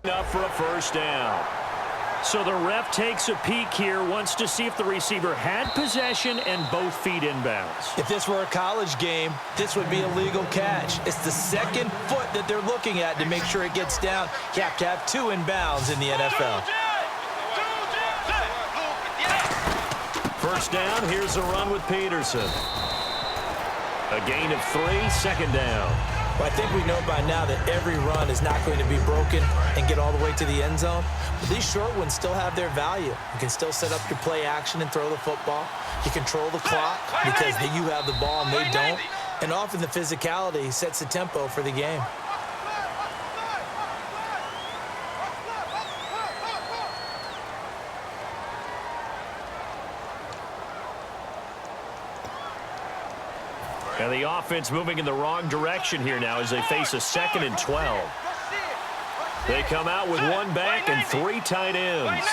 Up for a first down. So the ref takes a peek here, wants to see if the receiver had possession and both feet inbounds. If this were a college game, this would be a legal catch. It's the second foot that they're looking at to make sure it gets down. You have to have two inbounds in the NFL. First down, here's a run with Peterson. A gain of 3, second down. Well, I think we know by now that every run is not going to be broken and get all the way to the end zone. But these short ones still have their value. You can still set up your play action and throw the football. You control the clock because you have the ball and they don't. And often the physicality sets the tempo for the game. And the offense moving in the wrong direction here now as they face a 2nd and 12. They come out with one back and 3 tight ends.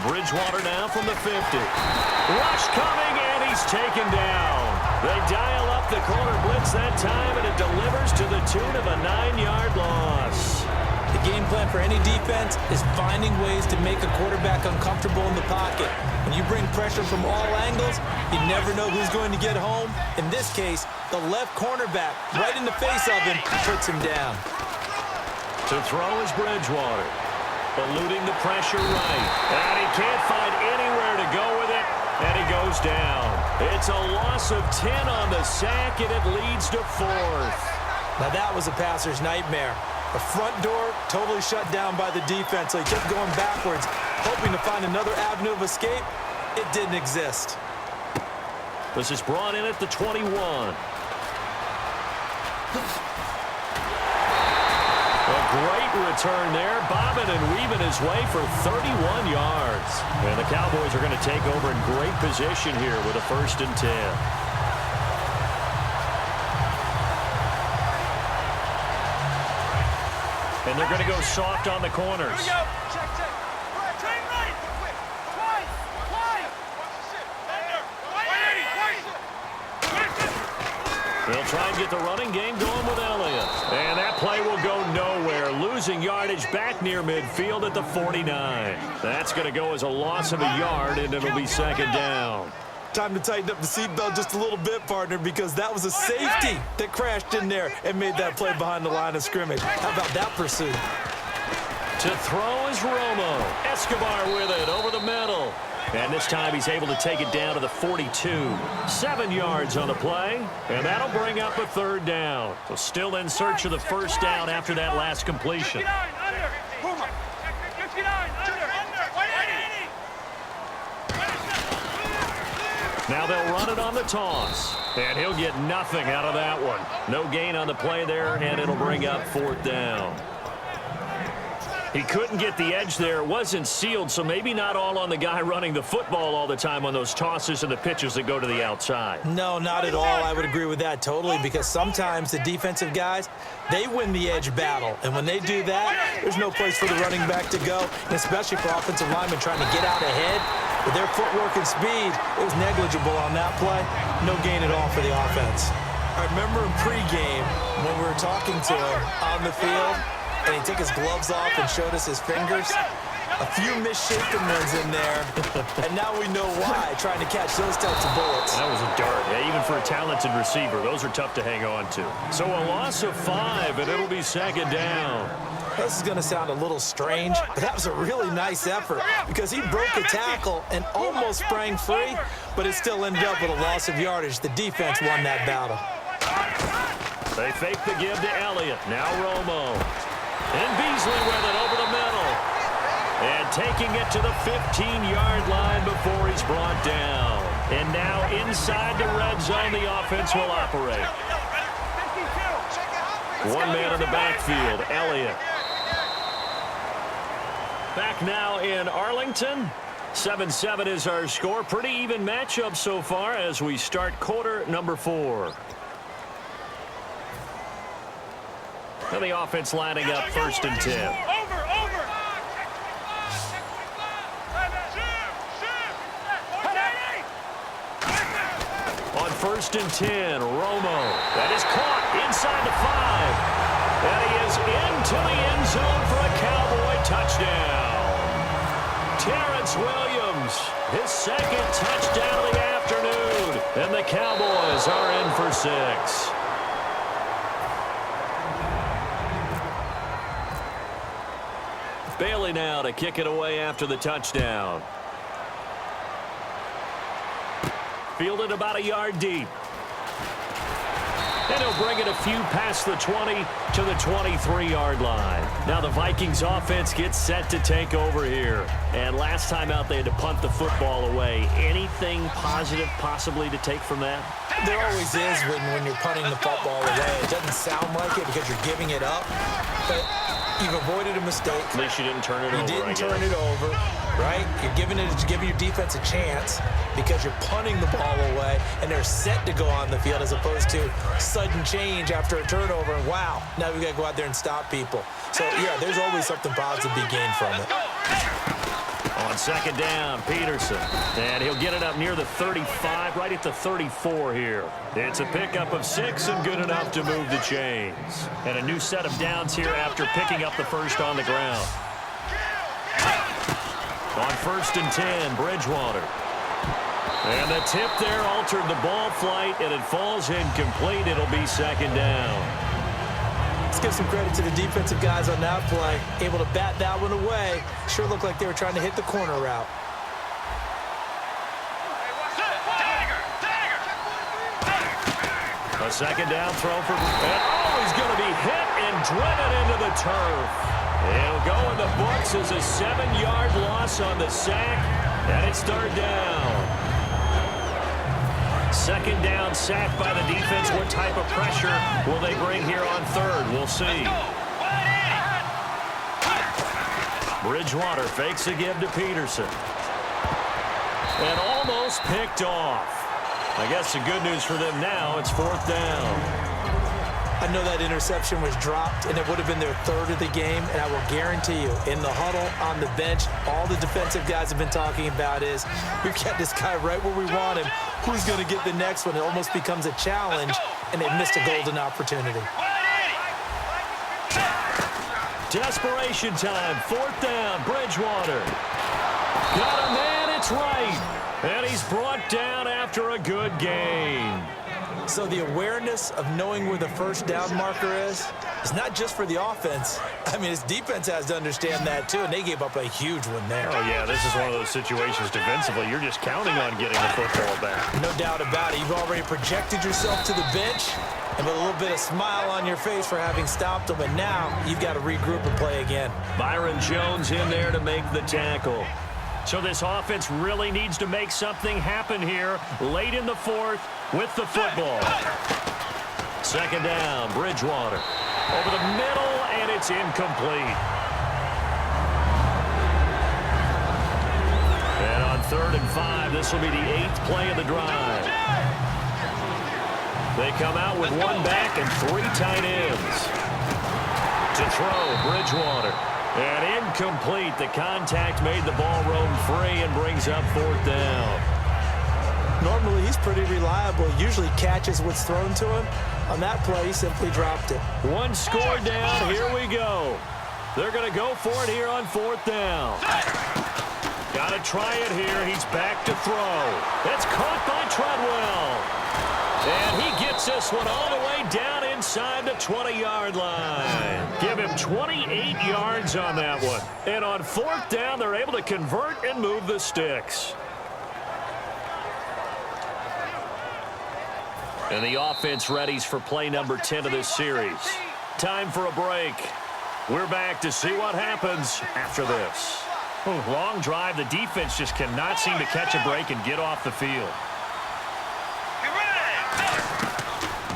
Bridgewater now from the 50. Rush coming, and he's taken down. They dial up the corner blitz that time, and it delivers to the tune of a 9-yard loss. The game plan for any defense is finding ways to make a quarterback uncomfortable in the pocket. When you bring pressure from all angles, you never know who's going to get home. In this case, the left cornerback, right in the face of him, puts him down. To throw is Bridgewater, eluding the pressure right. And he can't find anywhere to go with it, and he goes down. It's a loss of 10 on the sack, and it leads to 4th. Now that was a passer's nightmare. The front door totally shut down by the defense, so he kept going backwards, hoping to find another avenue of escape. It didn't exist. This is brought in at the 21. A great return there, bobbing and weaving his way for 31 yards. And the Cowboys are going to take over in great position here with a 1st and 10. And they're going to go soft on the corners. They'll try and get the running game going with Elliott. And that play will go nowhere. Losing yardage back near midfield at the 49. That's going to go as a loss of a yard, and it'll be 2nd down. Time to tighten up the seatbelt just a little bit, partner, because that was a safety that crashed in there and made that play behind the line of scrimmage. How about that pursuit? To throw is Romo. Escobar with it over the middle. And this time he's able to take it down to the 42. 7 yards on the play, and that'll bring up a 3rd down. So still in search of the 1st down after that last completion. Now they'll run it on the toss, and he'll get nothing out of that one. No gain on the play there, and it'll bring up 4th down. He couldn't get the edge there. It wasn't sealed, so maybe not all on the guy running the football all the time on those tosses and the pitches that go to the outside. No, not at all. I would agree with that totally, because sometimes the defensive guys, they win the edge battle. And when they do that, there's no place for the running back to go, and especially for offensive linemen trying to get out ahead. With their footwork and speed, it was negligible on that play. No gain at all for the offense. I remember in pregame when we were talking to him on the field, and he took his gloves off and showed us his fingers. A few misshapen ones in there, and now we know why, trying to catch those types of bullets. That was a dart. Yeah, even for a talented receiver, those are tough to hang on to. So a loss of 5, and it'll be 2nd down. This is going to sound a little strange, but that was a really nice effort because he broke a tackle and almost sprang free, but it still ended up with a loss of yardage. The defense won that battle. They fake the give to Elliott. Now Romo. And Beasley with it over the middle. And taking it to the 15-yard line before he's brought down. And now inside the red zone, the offense will operate. One man in the backfield, Elliott. Back now in Arlington. 7-7 is our score. Pretty even matchup so far as we start quarter number 4. And the offense lining up 1st and 10. On 1st and 10, Romo. That is caught inside the 5. And he is into the end zone for a Cowboy touchdown. Terrence Williams, his second touchdown of the afternoon. And the Cowboys are in for 6. Bailey now to kick it away after the touchdown. Fielded about a yard deep. And he'll bring it a few past the 20 to the 23-yard line. Now the Vikings offense gets set to take over here. And last time out they had to punt the football away. Anything positive possibly to take from that? There always is when you're punting the football away. It doesn't sound like it because you're giving it up. But you've avoided a mistake. At least you didn't turn it over. You didn't turn it over, right? You're giving your defense a chance because you're punting the ball away, and they're set to go on the field as opposed to sudden change after a turnover. And wow, now we got to go out there and stop people. So, yeah, there's always something positive to be gained from it. On second down, Peterson. And he'll get it up near the 35, right at the 34 here. It's a pickup of 6 and good enough to move the chains. And a new set of downs here after picking up the first on the ground. On 1st and 10, Bridgewater. And the tip there altered the ball flight, and it falls incomplete. It'll be second down. Let's give some credit to the defensive guys on that play. Able to bat that one away. Sure looked like they were trying to hit the corner route. A second down throw for... And he's going to be hit and driven into the turf. It'll go in the books as a 7-yard loss on the sack, and it's third down. Second down sack by the defense. What type of pressure will they bring here on third? We'll see. Bridgewater fakes a give to Peterson. And almost picked off. I guess the good news for them now, it's fourth down. I know that interception was dropped, and it would have been their third of the game, and I will guarantee you, in the huddle, on the bench, all the defensive guys have been talking about is, we've got this guy right where we want him. Who's going to get the next one? It almost becomes a challenge, and they've missed a golden opportunity. Desperation time, fourth down, Bridgewater. Got a man, it's right. And he's brought down after a good gain. So the awareness of knowing where the first down marker is not just for the offense. I mean, his defense has to understand that, too, and they gave up a huge one there. Oh, yeah, this is one of those situations defensively. You're just counting on getting the football back. No doubt about it. You've already projected yourself to the bench and with a little bit of smile on your face for having stopped them, and now you've got to regroup and play again. Byron Jones in there to make the tackle. So this offense really needs to make something happen here late in the fourth with the football. Second down, Bridgewater. Over the middle, and it's incomplete. And on 3rd and 5, this will be the 8th play of the drive. They come out with one back and 3 tight ends. To throw, Bridgewater. And incomplete. The contact made the ball roam free and brings up 4th down. Normally, he's pretty reliable. Usually catches what's thrown to him. On that play, he simply dropped it. One score down. Here we go. They're going to go for it here on 4th down. Got to try it here. He's back to throw. It's caught by Treadwell. And he gets this one all the way down inside the 20-yard line. Give him 28 yards on that one. And on 4th down, they're able to convert and move the sticks. And the offense readies for play number 10 of this series. Time for a break. We're back to see what happens after this. Long drive. The defense just cannot seem to catch a break and get off the field.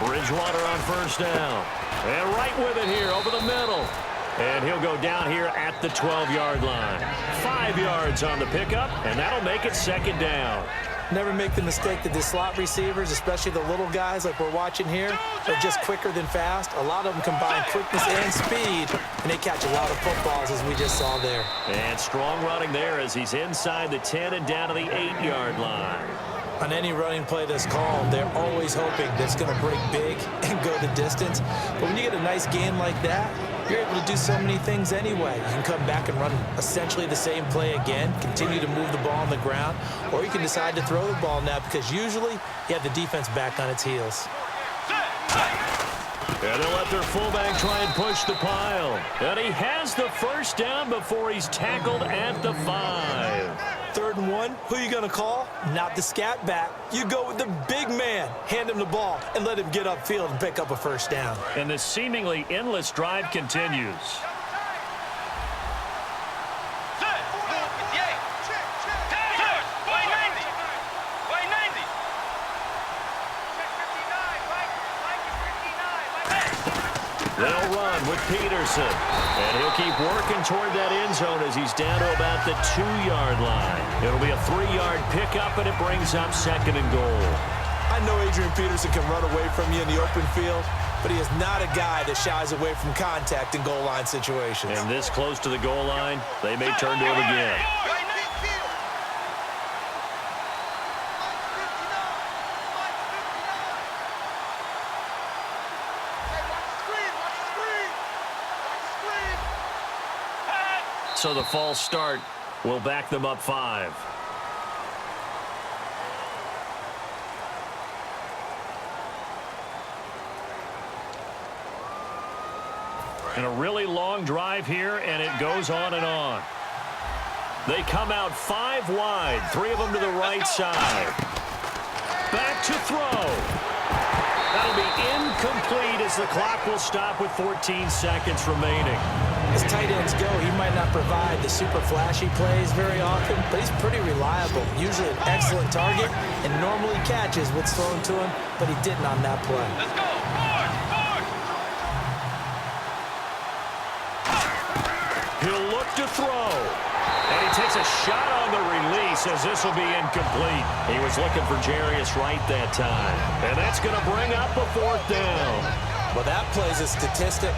Bridgewater on 1st down. And right with it here over the middle. And he'll go down here at the 12-yard line. 5 yards on the pickup, and that'll make it 2nd down. Never make the mistake that the slot receivers, especially the little guys like we're watching here, are just quicker than fast. A lot of them combine quickness and speed, and they catch a lot of footballs, as we just saw there. And strong running there as he's inside the 10 and down to the 8-yard line. On any running play that's called, they're always hoping that it's going to break big and go the distance. But when you get a nice gain like that, you're able to do so many things anyway. You can come back and run essentially the same play again, continue to move the ball on the ground, or you can decide to throw the ball now because usually you have the defense back on its heels. And they'll let their fullback try and push the pile. And he has the first down before he's tackled at the 5. 3rd and 1, who are you going to call? Not the scat back. You go with the big man. Hand him the ball and let him get upfield and pick up a first down. And the seemingly endless drive continues. They'll run with Peterson. And he'll keep working toward that end zone as he's down to about the 2-yard line. It'll be a 3-yard pickup, and it brings up 2nd and goal. I know Adrian Peterson can run away from you in the open field, but he is not a guy that shies away from contact in goal line situations. And this close to the goal line, they may turn to him again. So the false start will back them up 5. And a really long drive here, and it goes on and on. They come out 5 wide, 3 of them to the right side. Back to throw. That'll be incomplete as the clock will stop with 14 seconds remaining. As tight ends go, he might not provide the super flashy plays very often, but he's pretty reliable. Usually an excellent target and normally catches what's thrown to him, but he didn't on that play. Let's go. Forward. He'll look to throw. And he takes a shot on the release as this will be incomplete. He was looking for Jarius Wright that time. And that's going to bring up a 4th down. Well, that play's a statistic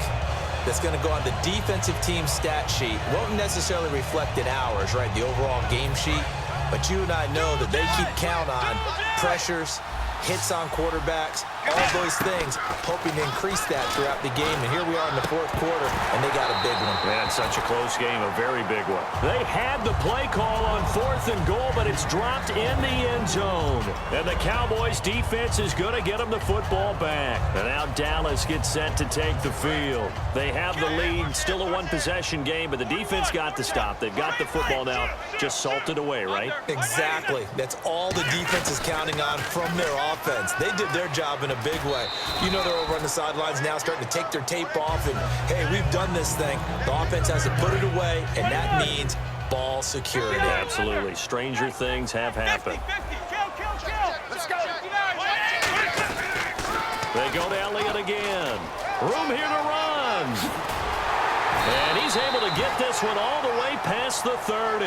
that's going to go on the defensive team stat sheet. Won't necessarily reflect in ours, right, the overall game sheet. But you and I know that they keep count on pressures, hits on quarterbacks, all those things, hoping to increase that throughout the game. And here we are in the 4th quarter, and they got a big one. Man, such a close game, a very big one. They had the play call on 4th and goal, but it's dropped in the end zone. And the Cowboys defense is going to get them the football back. And now Dallas gets set to take the field. They have the lead, still a 1-possession game, but the defense got the stop. They've got the football now, just salted away, right? Exactly. That's all the defense is counting on from their offense. They did their job in a big way. You know they're over on the sidelines now starting to take their tape off and, hey, we've done this thing. The offense has to put it away, and that means ball security. Absolutely. Stranger things have happened. Let's go. They go to Elliott again. Room here to run. And he's able to get this one all the way past the 30.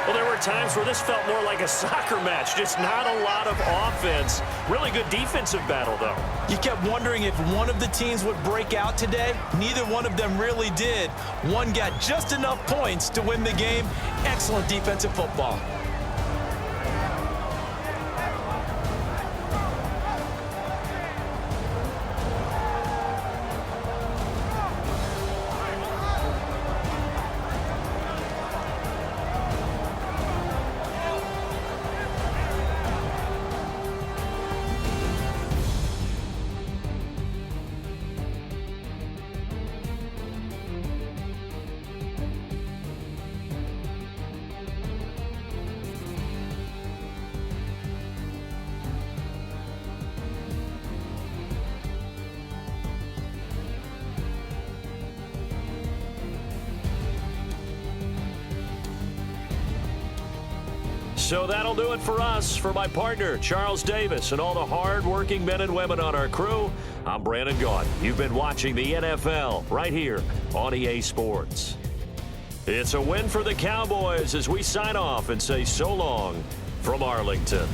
Well, there were times where this felt more like a soccer match, just not a lot of offense. Really good defensive battle, though. You kept wondering if one of the teams would break out today. Neither one of them really did. One got just enough points to win the game. Excellent defensive football. So that'll do it for us. For my partner, Charles Davis, and all the hard-working men and women on our crew, I'm Brandon Gaudin. You've been watching the NFL right here on EA Sports. It's a win for the Cowboys as we sign off and say so long from Arlington.